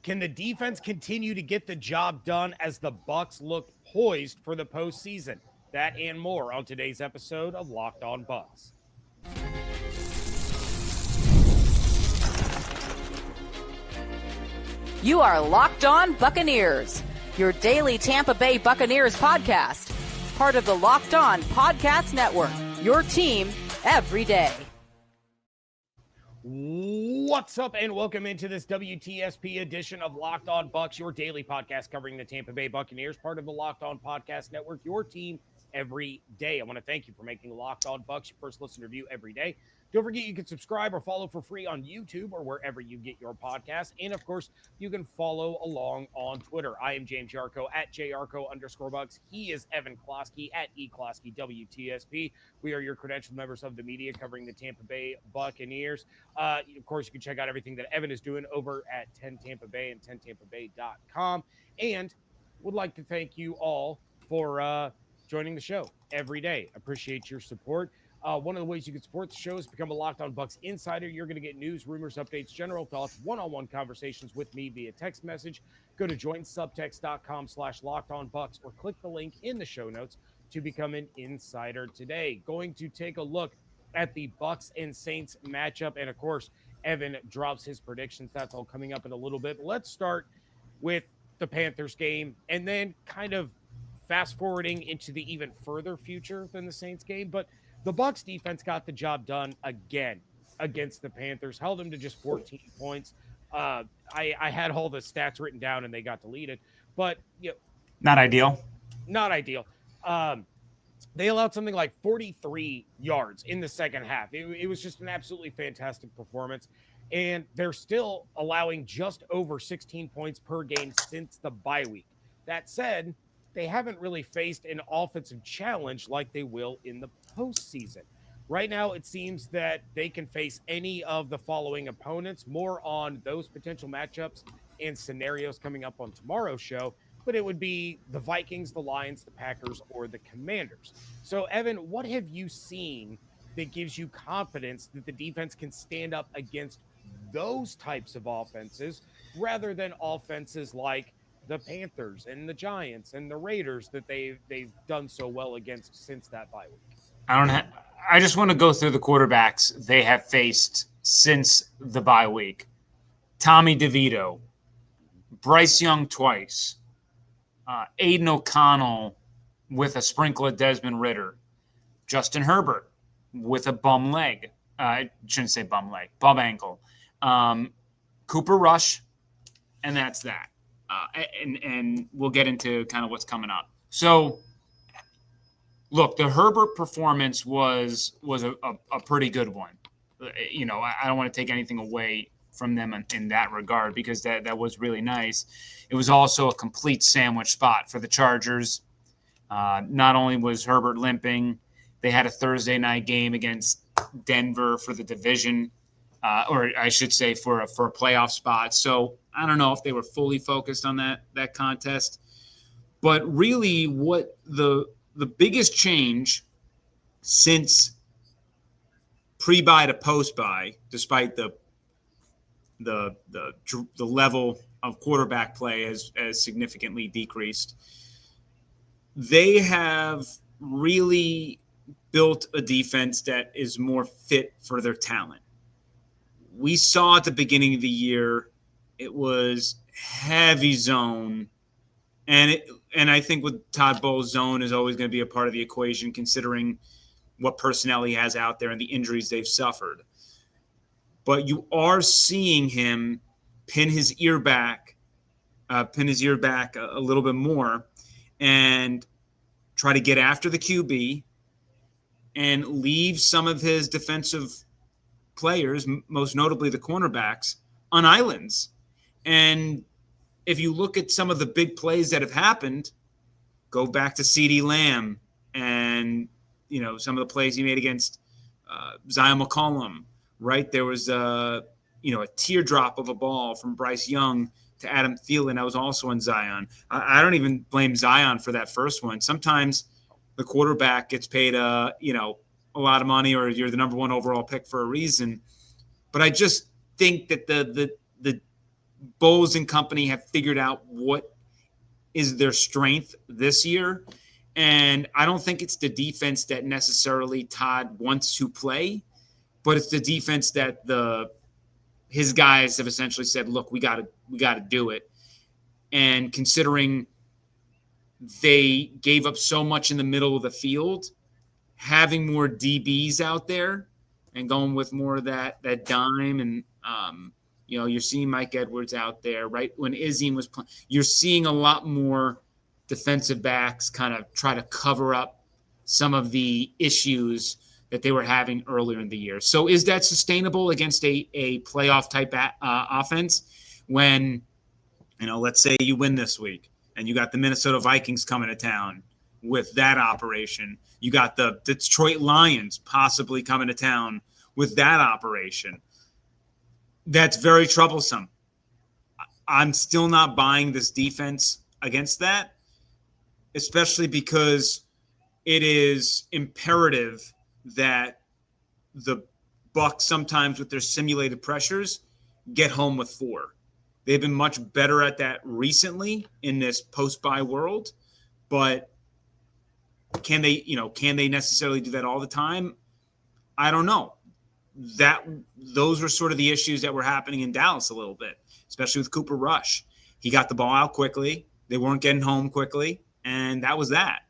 Can the defense continue to get the job done as the Bucs look poised for the postseason? That and more on today's episode of Locked On Bucs. You are Locked On Buccaneers, your daily Tampa Bay Buccaneers podcast. Part of the Locked On Podcast Network, your team every day. What's up, and welcome into this WTSP edition of Locked On Bucs, your daily podcast covering the Tampa Bay Buccaneers, part of the Locked On Podcast Network, your team every day. I want to thank you for making Locked On Bucs your first listen review every day. Don't forget you can subscribe or follow for free on YouTube or wherever you get your podcast. And, of course, you can follow along on Twitter. I am James Yarcho at JYarcho_Bucs. He is Evan Klosky at EKloskyWTSP. We are your credentialed members of the media covering the Tampa Bay Buccaneers. Of course, you can check out everything that Evan is doing over at 10 Tampa Bay and 10tampabay.com. And would like to thank you all for joining the show every day. Appreciate your support. One of the ways you can support the show is become a Locked On Bucs insider. You're going to get news, rumors, updates, general thoughts, one-on-one conversations with me via text message. Go to joinsubtext.com/LockedOnBucs or click the link in the show notes to become an insider today. Going to take a look at the Bucs and Saints matchup. And, of course, Evan drops his predictions. That's all coming up in a little bit. But let's start with the Panthers game and then kind of fast-forwarding into the even further future than the Saints game. But the Bucs defense got the job done again against the Panthers, held them to just 14 points. I had all the stats written down and they got deleted, but not ideal. Not ideal. They allowed something like 43 yards in the second half. It was just an absolutely fantastic performance, and they're still allowing just over 16 points per game since the bye week. That said, they haven't really faced an offensive challenge like they will in the postseason. Right now, it seems that they can face any of the following opponents. More on those potential matchups and scenarios coming up on tomorrow's show, but it would be the Vikings, the Lions, the Packers, or the Commanders. So, Evan, what have you seen that gives you confidence that the defense can stand up against those types of offenses rather than offenses like the Panthers and the Giants and the Raiders that they've done so well against since that bye week? I just want to go through the quarterbacks they have faced since the bye week. Tommy DeVito, Bryce Young twice, Aiden O'Connell with a sprinkle of Desmond Ridder, Justin Herbert with a bum leg. I shouldn't say bum leg, bum ankle. Cooper Rush, and that's that. And we'll get into kind of what's coming up. So, look, the Herbert performance was a pretty good one. I don't want to take anything away from them in that regard because that was really nice. It was also a complete sandwich spot for the Chargers. Not only was Herbert limping, they had a Thursday night game against Denver for the division, or I should say for a playoff spot. So I don't know if they were fully focused on that contest. But really what the biggest change since pre-bye to post-bye, despite the level of quarterback play has significantly decreased, they have really built a defense that is more fit for their talent. We saw at the beginning of the year it was heavy zone, and I think with Todd Bowles, zone is always going to be a part of the equation considering what personnel he has out there and the injuries they've suffered. But you are seeing him pin his ear back a little bit more and try to get after the QB and leave some of his defensive players, most notably the cornerbacks, on islands. And if you look at some of the big plays that have happened, go back to CeeDee Lamb and, some of the plays he made against Zion McCollum, right? There was a teardrop of a ball from Bryce Young to Adam Thielen. That was also on Zion. I don't even blame Zion for that first one. Sometimes the quarterback gets paid a lot of money, or you're the number one overall pick for a reason. But I just think that the Bowles and company have figured out what is their strength this year. And I don't think it's the defense that necessarily Todd wants to play, but it's the defense that his guys have essentially said, look, we got to do it. And considering they gave up so much in the middle of the field, having more DBs out there and going with more of that dime, and you're seeing Mike Edwards out there, right? When Izzy was playing, you're seeing a lot more defensive backs kind of try to cover up some of the issues that they were having earlier in the year. So is that sustainable against a playoff type offense when, let's say you win this week and you got the Minnesota Vikings coming to town with that operation. You got the Detroit Lions possibly coming to town with that operation. That's very troublesome. I'm still not buying this defense against that, especially because it is imperative that the Bucs sometimes with their simulated pressures get home with 4. They've been much better at that recently in this post-bye world, but can they necessarily do that all the time? I don't know. Those were sort of the issues that were happening in Dallas a little bit, especially with Cooper Rush. He got the ball out quickly. They weren't getting home quickly, and that was that.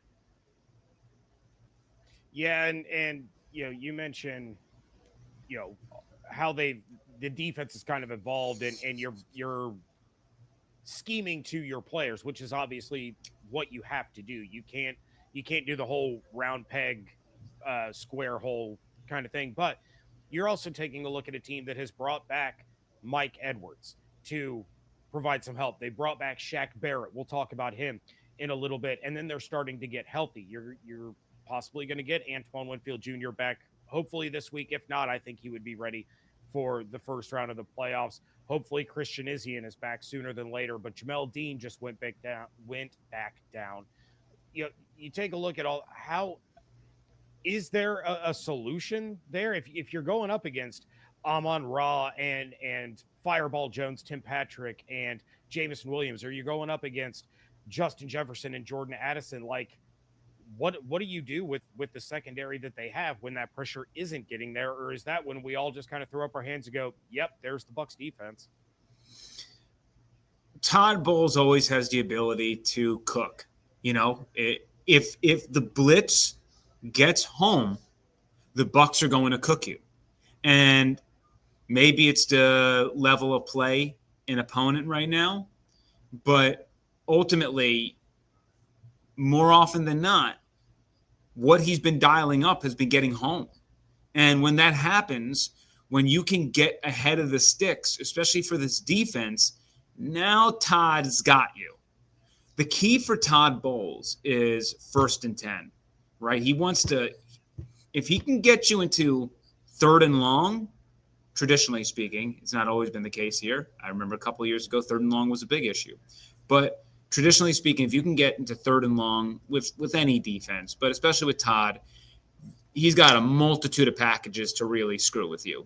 Yeah, and you mentioned how the defense has kind of evolved, and you're scheming to your players, which is obviously what you have to do. You can't do the whole round peg, square hole kind of thing, but you're also taking a look at a team that has brought back Mike Edwards to provide some help. They brought back Shaq Barrett. We'll talk about him in a little bit, and then they're starting to get healthy. You're possibly going to get Antoine Winfield Jr. back hopefully this week. If not, I think he would be ready for the first round of the playoffs. Hopefully Christian Izien is back sooner than later, but Jamel Dean just went back down. You take a look at how is there a solution there if you're going up against Amon-Ra and Fireball Jones, Tim Patrick, and Jameson Williams, or you're going up against Justin Jefferson and Jordan Addison? Like, what do you do with the secondary that they have when that pressure isn't getting there? Or is that when we all just kind of throw up our hands and go, yep, there's the Bucs defense? Todd Bowles always has the ability to cook. If the blitz gets home, the Bucs are going to cook you. And maybe it's the level of play an opponent right now, but ultimately, more often than not, what he's been dialing up has been getting home. And when that happens, when you can get ahead of the sticks, especially for this defense, now Todd's got you. The key for Todd Bowles is 1st and 10, right? He wants to, if he can get you into 3rd and long, traditionally speaking, it's not always been the case here. I remember a couple of years ago, 3rd and long was a big issue. But traditionally speaking, if you can get into 3rd and long with any defense, but especially with Todd, he's got a multitude of packages to really screw with you.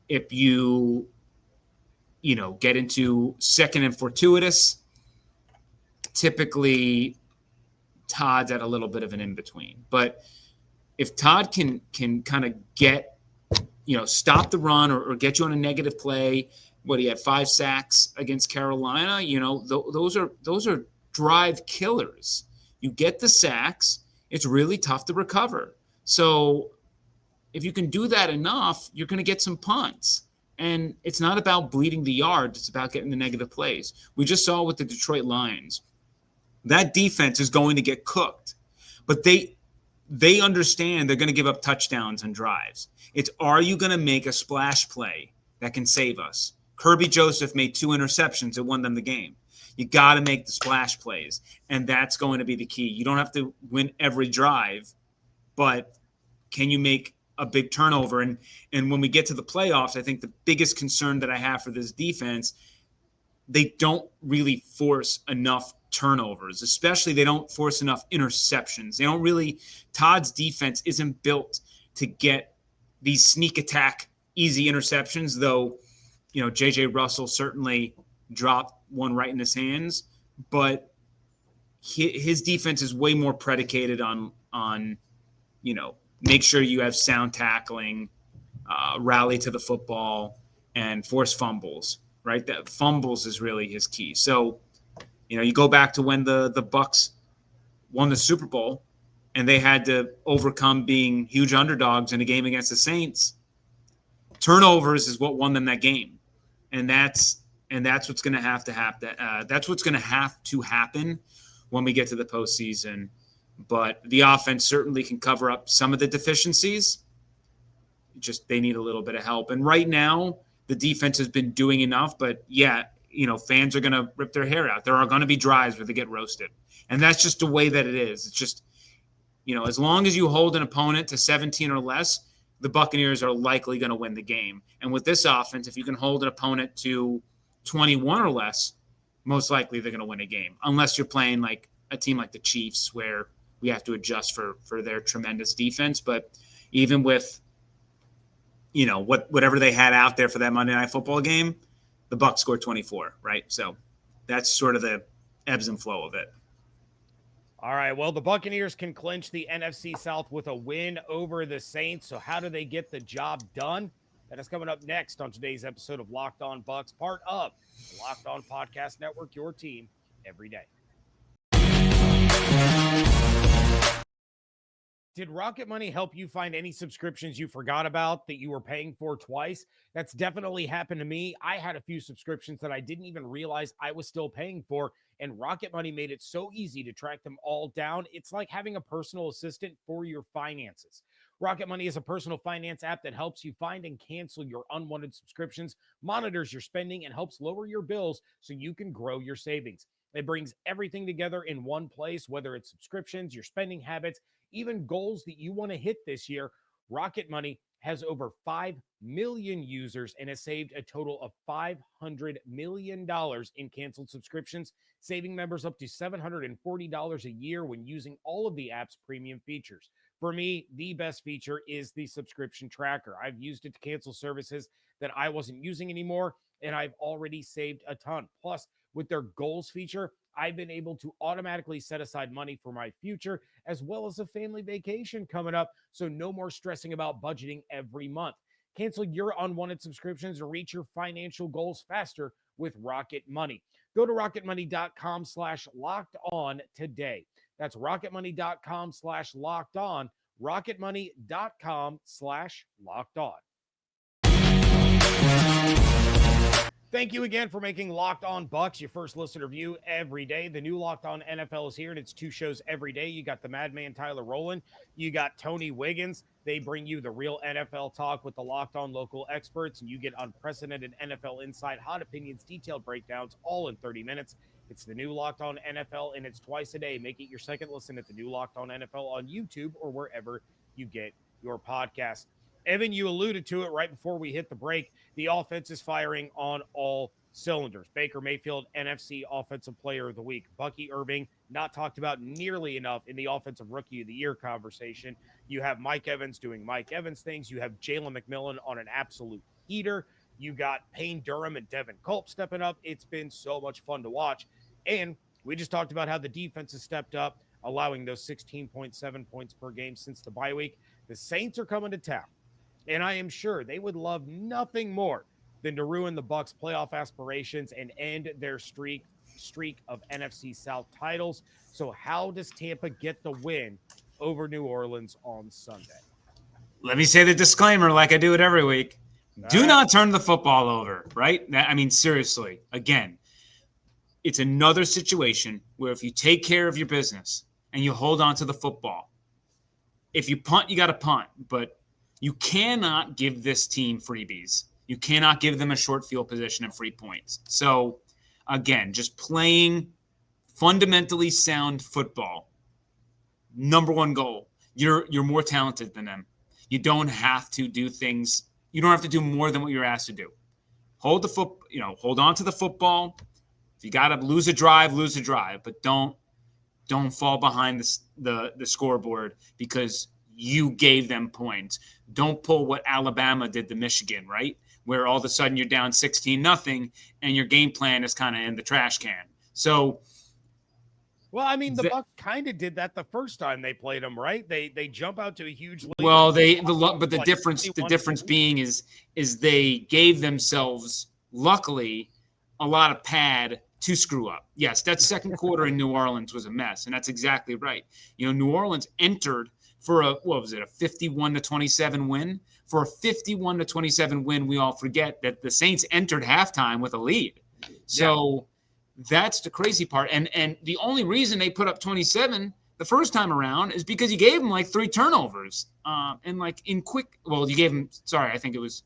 If you get into 2nd and fortuitous, typically Todd's at a little bit of an in-between. But if Todd can kind of get, stop the run or get you on a negative play, he had 5 sacks against Carolina, those are drive killers. You get the sacks, it's really tough to recover. So if you can do that enough, you're going to get some punts. And it's not about bleeding the yards, it's about getting the negative plays. We just saw with the Detroit Lions. That defense is going to get cooked, but they understand they're going to give up touchdowns and drives. It's, are you going to make a splash play that can save us? Kirby Joseph made 2 interceptions that won them the game. You got to make the splash plays, and that's going to be the key. You don't have to win every drive, but can you make a big turnover? And when we get to the playoffs, I think the biggest concern that I have for this defense, they don't really force enough turnovers, especially they don't force enough interceptions. They don't really – Todd's defense isn't built to get these sneak attack, easy interceptions, though J.J. Russell certainly dropped one right in his hands, but his defense is way more predicated on make sure you have sound tackling, rally to the football, and force fumbles, right? That fumbles is really his key. So, you go back to when the Bucs won the Super Bowl and they had to overcome being huge underdogs in a game against the Saints. Turnovers is what won them that game. And that's what's going to have to happen. That's what's going to have to happen when we get to the postseason. But the offense certainly can cover up some of the deficiencies. Just they need a little bit of help. And right now, the defense has been doing enough. But fans are going to rip their hair out. There are going to be drives where they get roasted. And that's just the way that it is. It's just, as long as you hold an opponent to 17 or less, the Buccaneers are likely going to win the game. And with this offense, if you can hold an opponent to 21 or less, most likely they're going to win a game. Unless you're playing like a team like the Chiefs where we have to adjust for their tremendous defense. But even with, whatever they had out there for that Monday Night Football game, the Bucs scored 24, right? So that's sort of the ebbs and flow of it. All right, well, the Buccaneers can clinch the NFC South with a win over the Saints. So how do they get the job done? That is coming up next on today's episode of Locked On Bucs, part of the Locked On Podcast Network, your team every day. Did Rocket Money help you find any subscriptions you forgot about that you were paying for twice? That's definitely happened to me. I had a few subscriptions that I didn't even realize I was still paying for, and Rocket Money made it so easy to track them all down. It's like having a personal assistant for your finances. Rocket Money is a personal finance app that helps you find and cancel your unwanted subscriptions, monitors your spending, and helps lower your bills so you can grow your savings. It brings everything together in one place, whether it's subscriptions, your spending habits, even goals that you want to hit this year. Rocket Money has over 5 million users and has saved a total of $500 million in canceled subscriptions, saving members up to $740 a year when using all of the app's premium features. For me, the best feature is the subscription tracker. I've used it to cancel services that I wasn't using anymore, and I've already saved a ton. Plus, with their goals feature, I've been able to automatically set aside money for my future, as well as a family vacation coming up, so no more stressing about budgeting every month. Cancel your unwanted subscriptions and reach your financial goals faster with Rocket Money. Go to rocketmoney.com/locked-on today. That's rocketmoney.com/locked-on, rocketmoney.com/locked-on. Thank you again for making Locked On Bucs your first listener view every day. The new Locked On NFL is here, and it's 2 shows every day. You got the Madman Tyler Rowland. You got Tony Wiggins. They bring you the real NFL talk with the Locked On local experts, and you get unprecedented NFL insight, hot opinions, detailed breakdowns, all in 30 minutes. It's the new Locked On NFL, and it's twice a day. Make it your second listen at the new Locked On NFL on YouTube or wherever you get your podcast. Evan, you alluded to it right before we hit the break. The offense is firing on all cylinders. Baker Mayfield, NFC Offensive Player of the Week. Bucky Irving, not talked about nearly enough in the Offensive Rookie of the Year conversation. You have Mike Evans doing Mike Evans things. You have Jalen McMillan on an absolute heater. You got Payne Durham and Devin Culp stepping up. It's been so much fun to watch. And we just talked about how the defense has stepped up, allowing those 16.7 points per game since the bye week. The Saints are coming to town. And I am sure they would love nothing more than to ruin the Bucs' playoff aspirations and end their streak of NFC South titles. So how does Tampa get the win over New Orleans on Sunday? Let me say the disclaimer like I do it every week. Do not turn the football over, right? I mean, seriously, again, it's another situation where if you take care of your business and you hold on to the football, if you punt, you got to punt, but you cannot give this team freebies. You cannot give them a short field position and free points. So, again, just playing fundamentally sound football. Number one goal. You're more talented than them. You don't have to do things. You don't have to do more than what you're asked to do. Hold on to the football. If you got to lose a drive, but don't fall behind the scoreboard because you gave them points. Don't pull what Alabama did to Michigan, right? where all of a sudden you're down 16-0 and your game plan is kind of in the trash can. So, well, I mean, the Bucs kind of did that the first time they played them, right? They jump out to a huge lead. Well, the difference being is they gave themselves, luckily, a lot of pad to screw up. Yes, that second quarter in New Orleans was a mess, and that's exactly right. New Orleans entered for a 51-27 win. For a 51-27 win, we all forget that the Saints entered halftime with a lead. So that's the crazy part. And the only reason they put up 27 the first time around is because you gave them like 3 turnovers. You gave them, I think it was,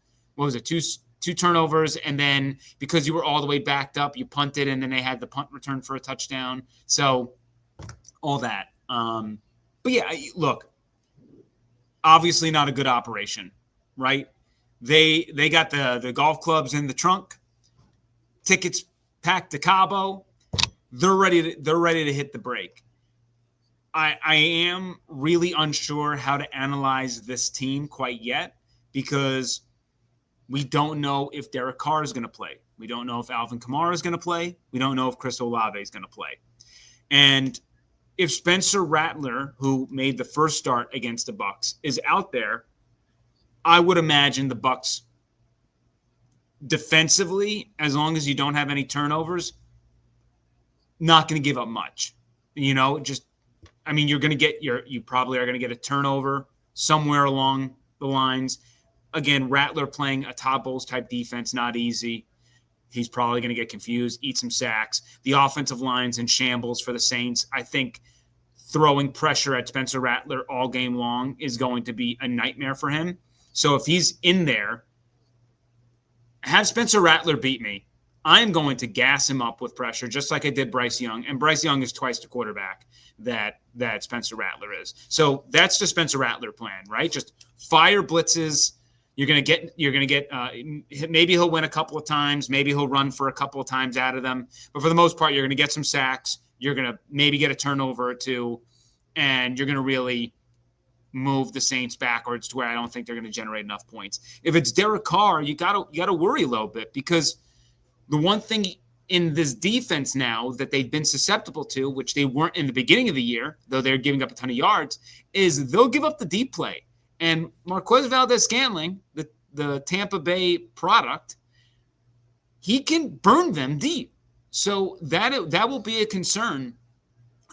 two turnovers, and then because you were all the way backed up, you punted, and then they had the punt return for a touchdown. So all that. But yeah, look, obviously not a good operation, right? They got the golf clubs in the trunk, tickets packed to Cabo. They're ready to hit the brake. I am really unsure how to analyze this team quite yet, because we don't know if Derek Carr is going to play. We don't know if Alvin Kamara is going to play. We don't know if Chris Olave is going to play. And if Spencer Rattler, who made the first start against the Bucs, is out there, I would imagine the Bucs defensively, as long as you don't have any turnovers, not going to give up much. You're going to get you probably are going to get a turnover somewhere along the lines. Again, Rattler playing a Todd Bowles type defense, not easy. He's probably going to get confused, eat some sacks. The offensive line's in shambles for the Saints. I think throwing pressure at Spencer Rattler all game long is going to be a nightmare for him. So if he's in there, have Spencer Rattler beat me. I'm going to gas him up with pressure, just like I did Bryce Young. And Bryce Young is twice the quarterback that Spencer Rattler is. So that's the Spencer Rattler plan, right? Just fire blitzes. You're going to get maybe he'll win a couple of times. Maybe he'll run for a couple of times out of them. But for the most part, you're going to get some sacks. You're going to maybe get a turnover or two, and you're going to really move the Saints backwards to where I don't think they're going to generate enough points. If it's Derek Carr, you got to worry a little bit, because the one thing in this defense now that they've been susceptible to, which they weren't in the beginning of the year, though they're giving up a ton of yards, is they'll give up the deep play. And Marquez Valdes-Scantling, the Tampa Bay product, he can burn them deep. So that will be a concern,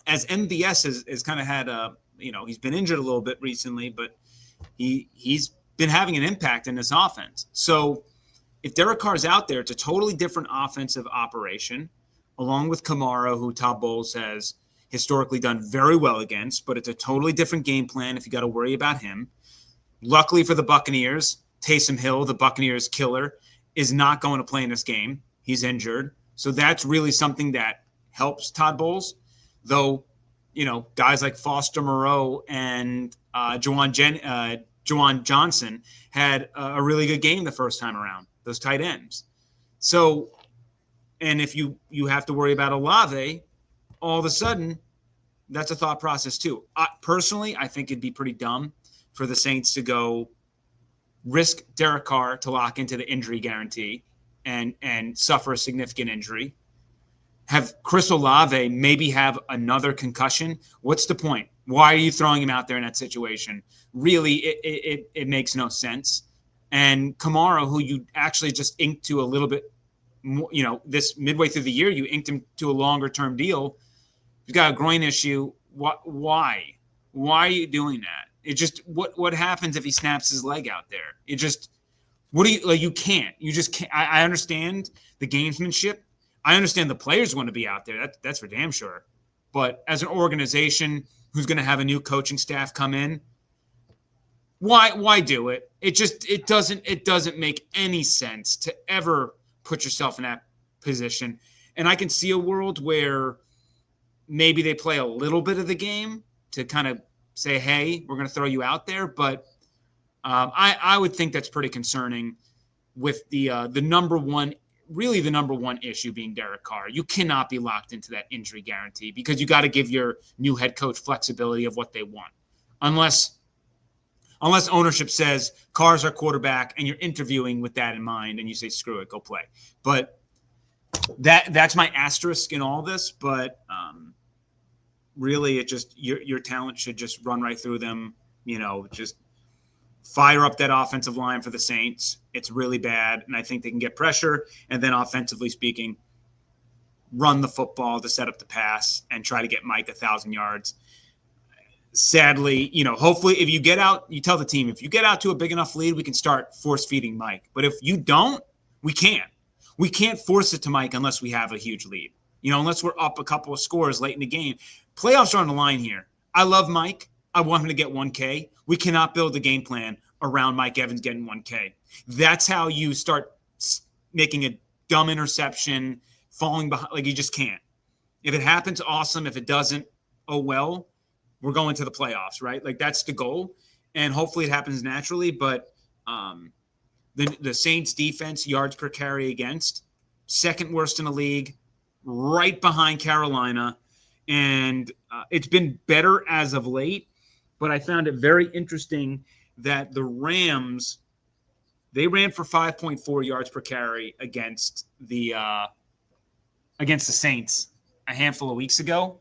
as MVS has kind of had he's been injured a little bit recently, but he's been having an impact in this offense. So if Derek Carr's out there, it's a totally different offensive operation, along with Kamara, who Todd Bowles has historically done very well against, but it's a totally different game plan if you got to worry about him. Luckily for the Buccaneers, Taysom Hill, the Buccaneers killer, is not going to play in this game. He's injured. So that's really something that helps Todd Bowles, though, guys like Foster Moreau and Juwan Johnson had a really good game the first time around, those tight ends. So, and if you have to worry about Olave, all of a sudden, that's a thought process too. Personally, I think it'd be pretty dumb for the Saints to go risk Derek Carr to lock into the injury guarantee and suffer a significant injury. Have Chris Olave maybe have another concussion. What's the point? Why are you throwing him out there in that situation? Really, it makes no sense. And Kamara, who you actually just inked to a little bit more, this midway through the year, you inked him to a longer-term deal. He's got a groin issue. Why? Why are you doing that? It just what happens if he snaps his leg out there? It just you can't. You just can't. I understand the gamesmanship. I understand the players want to be out there. That's for damn sure. But as an organization who's going to have a new coaching staff come in, why do it? It doesn't make any sense to ever put yourself in that position. And I can see a world where maybe they play a little bit of the game to kind of say, hey, we're going to throw you out there. But I would think that's pretty concerning with the number one issue being Derek Carr. You cannot be locked into that injury guarantee, because you got to give your new head coach flexibility of what they want. Unless unless ownership says Carr's our quarterback and you're interviewing with that in mind and you say, screw it, go play. But that's my asterisk in all this. But really, it just your talent should just run right through them. Just fire up that offensive line for the Saints. It's really bad, and I think they can get pressure. And then offensively speaking, run the football to set up the pass and try to get Mike 1,000 yards. Sadly, hopefully if you get out, you tell the team, if you get out to a big enough lead, we can start force feeding Mike. But if you don't, we can't. We can't force it to Mike unless we have a huge lead. Unless we're up a couple of scores late in the game. Playoffs are on the line here. I love Mike. I want him to get 1K. We cannot build a game plan around Mike Evans getting 1K. That's how you start making a dumb interception, falling behind. Like, you just can't. If it happens, awesome. If it doesn't, oh well. We're going to the playoffs, right? Like, that's the goal. And hopefully it happens naturally. But the Saints defense, yards per carry against, second worst in the league, right behind Carolina. And it's been better as of late. But I found it very interesting that the Rams, they ran for 5.4 yards per carry against the Saints a handful of weeks ago.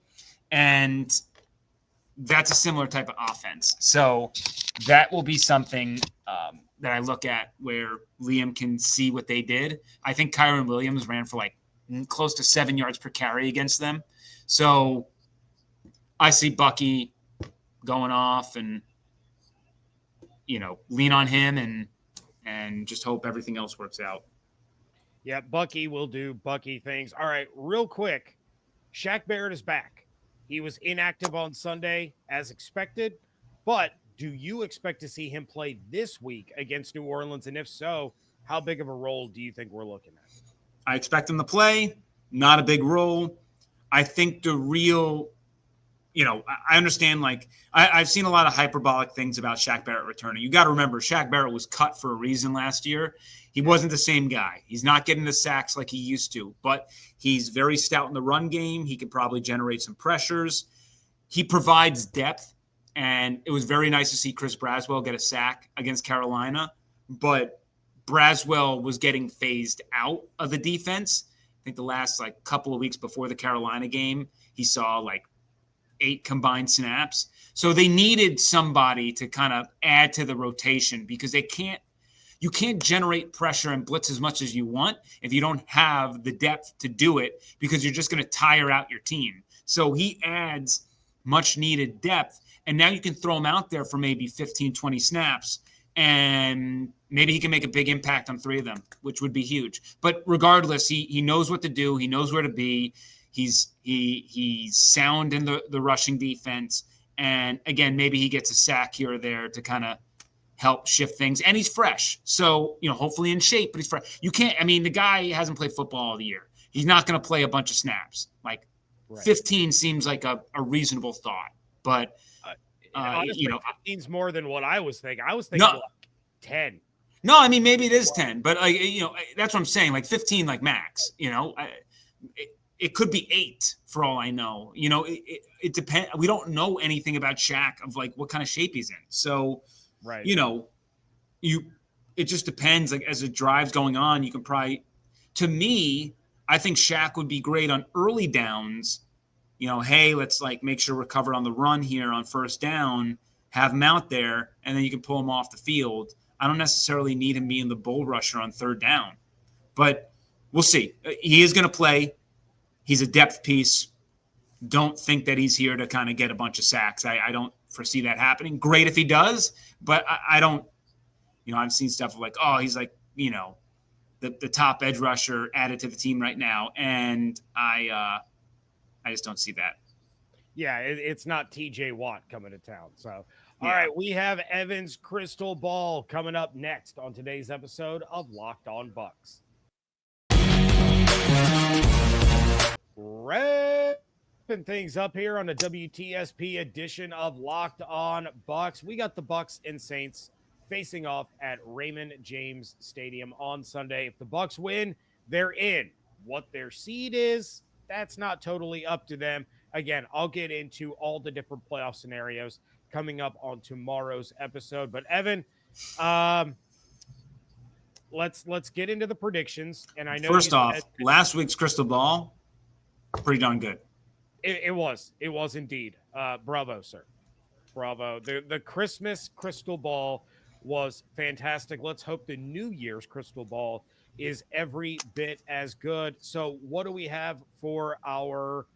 And that's a similar type of offense. So that will be something that I look at where Liam can see what they did. I think Kyron Williams ran for like close to 7 yards per carry against them. So I see Bucky going off and, lean on him and just hope everything else works out. Yeah, Bucky will do Bucky things. All right, real quick. Shaq Barrett is back. He was inactive on Sunday as expected, but do you expect to see him play this week against New Orleans? And if so, how big of a role do you think we're looking at? I expect him to play, not a big role. I think the real, I understand, like, I've seen a lot of hyperbolic things about Shaq Barrett returning. You got to remember, Shaq Barrett was cut for a reason last year. He wasn't the same guy. He's not getting the sacks like he used to, but he's very stout in the run game. He could probably generate some pressures. He provides depth, and it was very nice to see Chris Braswell get a sack against Carolina, but Braswell was getting phased out of the defense. I think the last couple of weeks before the Carolina game, he saw 8 combined snaps. So they needed somebody to kind of add to the rotation because you can't generate pressure and blitz as much as you want if you don't have the depth to do it, because you're just going to tire out your team. So he adds much needed depth, and now you can throw him out there for maybe 15, 20 snaps, and maybe he can make a big impact on 3 of them, which would be huge. But regardless, he knows what to do. He knows where to be. He's sound in the rushing defense. And again, maybe he gets a sack here or there to kind of help shift things. And he's fresh. So, hopefully in shape, but he's fresh. The guy hasn't played football all the year. He's not going to play a bunch of snaps. Right. 15 seems like a reasonable thought. But, honestly, 15's more than what I was thinking. I was thinking 10. No, maybe it is 10. But, that's what I'm saying. 15, max. It could be 8 for all I know. It depends. We don't know anything about Shaq of what kind of shape he's in. So, right. It just depends. As the drive's going on, you can probably, to me, I think Shaq would be great on early downs. Hey, let's make sure we're covered on the run here on first down, have him out there, and then you can pull him off the field. I don't necessarily need him being the bull rusher on third down, but we'll see. He is going to play. He's a depth piece. Don't think that he's here to kind of get a bunch of sacks. I don't foresee that happening. Great if he does, but I don't, I've seen stuff of he's the top edge rusher added to the team right now. And I just don't see that. Yeah, it's not TJ Watt coming to town. So, all right, we have Evan's crystal ball coming up next on today's episode of Locked On Bucs. Wrapping things up here on the WTSP edition of Locked On Bucs. We got the Bucs and Saints facing off at Raymond James Stadium on Sunday. If the Bucs win, they're in. What their seed is, that's not totally up to them. Again, I'll get into all the different playoff scenarios coming up on tomorrow's episode. But Evan, let's get into the predictions. And I know first off, last week's crystal ball, pretty darn good. It was indeed. Bravo, sir. Bravo. The Christmas crystal ball was fantastic. Let's hope the New Year's crystal ball is every bit as good. So what do we have for our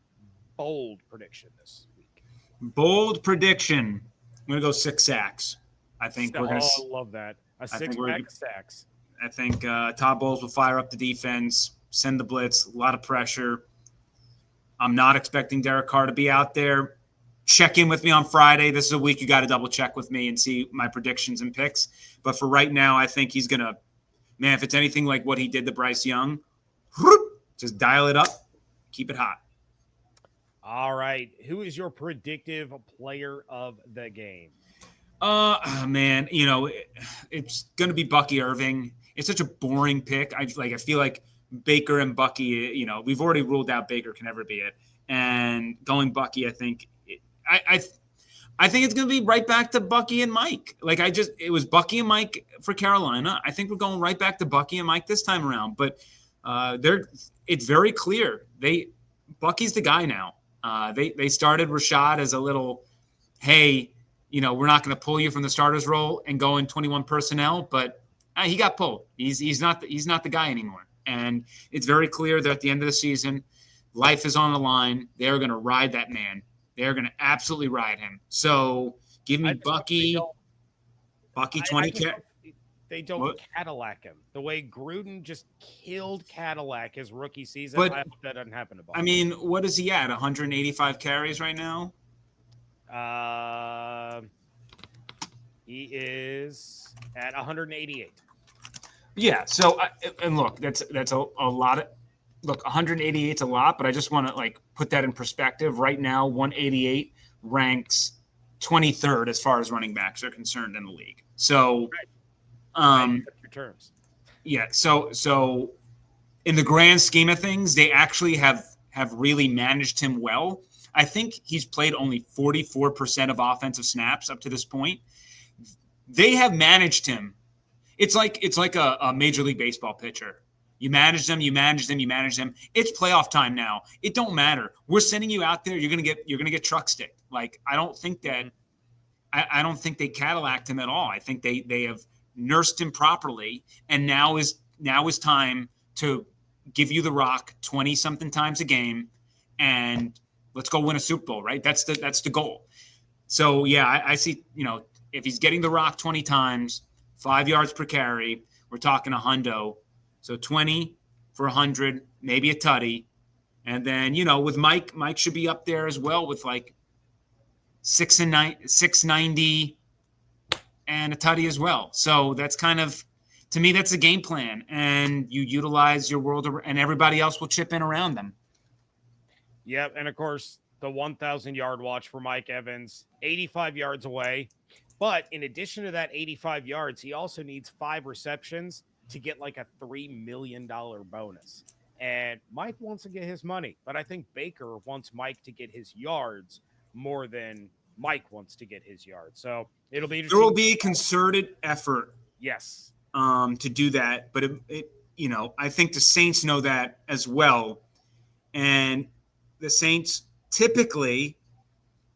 bold prediction this week? Bold prediction. I'm going to go 6 sacks. I think we're going to. Oh, I love that. A 6-pack sacks. I think Todd Bowles will fire up the defense, send the blitz, a lot of pressure. I'm not expecting Derek Carr to be out there. Check in with me on Friday. This is a week you got to double check with me and see my predictions and picks. But for right now, I think he's going to, man, if it's anything like what he did to Bryce Young, just dial it up, keep it hot. All right. Who is your predictive player of the game? Man, it's going to be Bucky Irving. It's such a boring pick. I feel like Baker and Bucky, we've already ruled out Baker can never be it. And going Bucky, I think I think it's going to be right back to Bucky and Mike. It was Bucky and Mike for Carolina. I think we're going right back to Bucky and Mike this time around. But it's very clear. Bucky's the guy now. They started Rashad as a little, hey, we're not going to pull you from the starters role and go in 21 personnel, but he got pulled. He's not the guy anymore. And it's very clear that at the end of the season, life is on the line. They're going to ride that man. They're going to absolutely ride him. So give me Bucky 20. They don't Cadillac him. The way Gruden just killed Cadillac his rookie season, but, I hope that doesn't happen to Bucky. I mean, what is he at? 185 carries right now? He is at 188. Yeah. So, and look, that's a lot of. Look, 188 is a lot, but I just want to put that in perspective. Right now, 188 ranks 23rd as far as running backs are concerned in the league. So, your terms. Yeah. So in the grand scheme of things, they actually have really managed him well. I think he's played only 44% of offensive snaps up to this point. They have managed him. It's like a Major League Baseball pitcher. You manage them. It's playoff time now. It don't matter. We're sending you out there. You're gonna get truck sticked. I don't think they Cadillac him at all. I think they have nursed him properly, and now is time to give you the rock 20 something times a game, and let's go win a Super Bowl. Right? That's the goal. So yeah, I see. If he's getting the rock 20 times, 5 yards per carry, we're talking a hundo. So 20 for 100, maybe a tutty. And then, with Mike should be up there as well with 690 and a tutty as well. So that's kind of, to me, that's a game plan. And you utilize your world and everybody else will chip in around them. Yep. And of course, the 1,000-yard watch for Mike Evans, 85 yards away. But in addition to that 85 yards, he also needs 5 receptions to get a $3 million bonus. And Mike wants to get his money, but I think Baker wants Mike to get his yards more than Mike wants to get his yards. So it'll be interesting. There will be a concerted effort. Yes. To do that. But I think the Saints know that as well. And the Saints typically,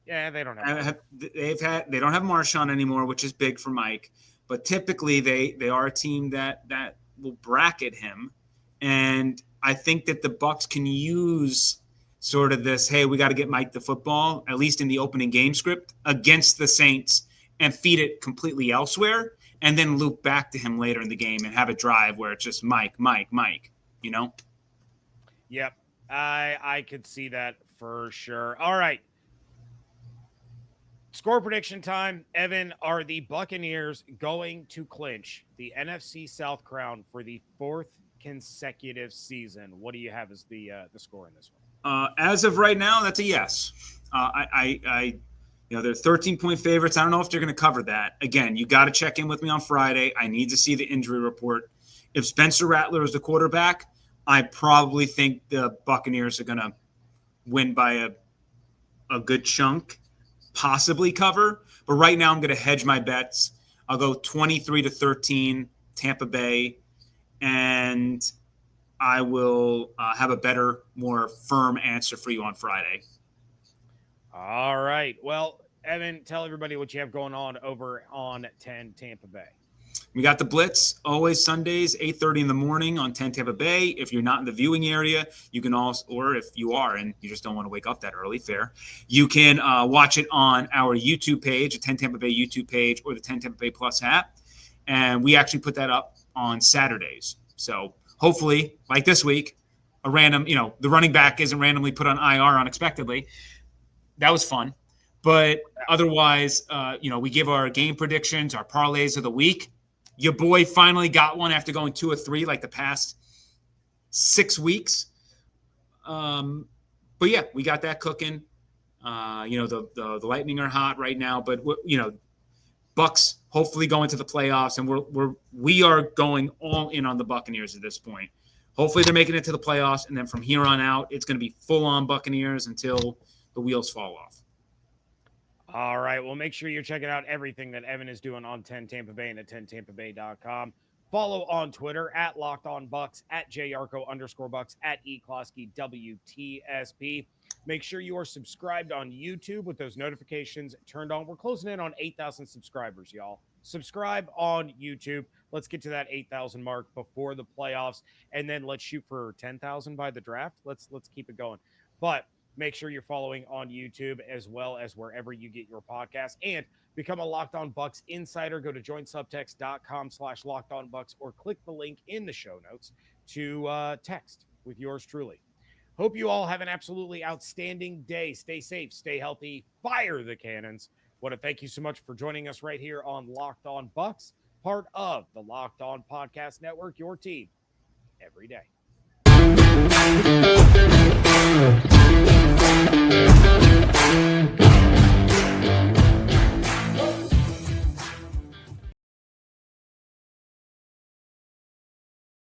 they don't they don't have Marshawn anymore, which is big for Mike. But typically they are a team that will bracket him. And I think that the Bucs can use sort of this, hey, we got to get Mike the football, at least in the opening game script, against the Saints and feed it completely elsewhere and then loop back to him later in the game and have a drive where it's just Mike. Yep. I could see that for sure. All right. Score prediction time. Evan, are the Buccaneers going to clinch the NFC South crown for the 4th consecutive season? What do you have as the score in this one? As of right now, that's a yes. They're 13-point favorites. I don't know if they're going to cover that. Again, you got to check in with me on Friday. I need to see the injury report. If Spencer Rattler is the quarterback, I probably think the Buccaneers are going to win by a good chunk. Possibly cover, But right now I'm going to hedge my bets. I'll go 23-13 Tampa Bay, and I will have a better, more firm answer for you on Friday. All right. Well, Evan, tell everybody what you have going on over on 10 Tampa Bay. We got the Blitz always Sundays, 8:30 in the morning on 10 Tampa Bay. If you're not in the viewing area, you can also, or if you are and you just don't want to wake up that early, fair, you can watch it on our YouTube page, the 10 Tampa Bay YouTube page, or the 10 Tampa Bay Plus app. And we actually put that up on Saturdays. So hopefully, like this week, a random, the running back isn't randomly put on IR unexpectedly. That was fun. But otherwise, we give our game predictions, our parlays of the week. Your boy finally got one after going 2 or 3 like the past 6 weeks. But yeah, we got that cooking. The Lightning are hot right now, but Bucs hopefully going to the playoffs, and we are going all in on the Buccaneers at this point. Hopefully they're making it to the playoffs, and then from here on out, it's going to be full on Buccaneers until the wheels fall off. All right. Well, make sure you're checking out everything that Evan is doing on 10 Tampa Bay and at 10tampabay.com. Follow on Twitter at Locked On Bucs, at @JYarcho_Bucs, at eCloskey WTSP. Make sure you are subscribed on YouTube with those notifications turned on. We're closing in on 8,000 subscribers, y'all. Subscribe on YouTube. Let's get to that 8,000 mark before the playoffs, and then let's shoot for 10,000 by the draft. Let's keep it going. But make sure you're following on YouTube as well as wherever you get your podcast, and become a Locked On Bucs insider. Go to joinsubtext.com/LockedOnBucs or click the link in the show notes to text with yours truly. Hope you all have an absolutely outstanding day. Stay safe, stay healthy, fire the cannons. Want to thank you so much for joining us right here on Locked On Bucs, part of the Locked On Podcast Network, your team every day.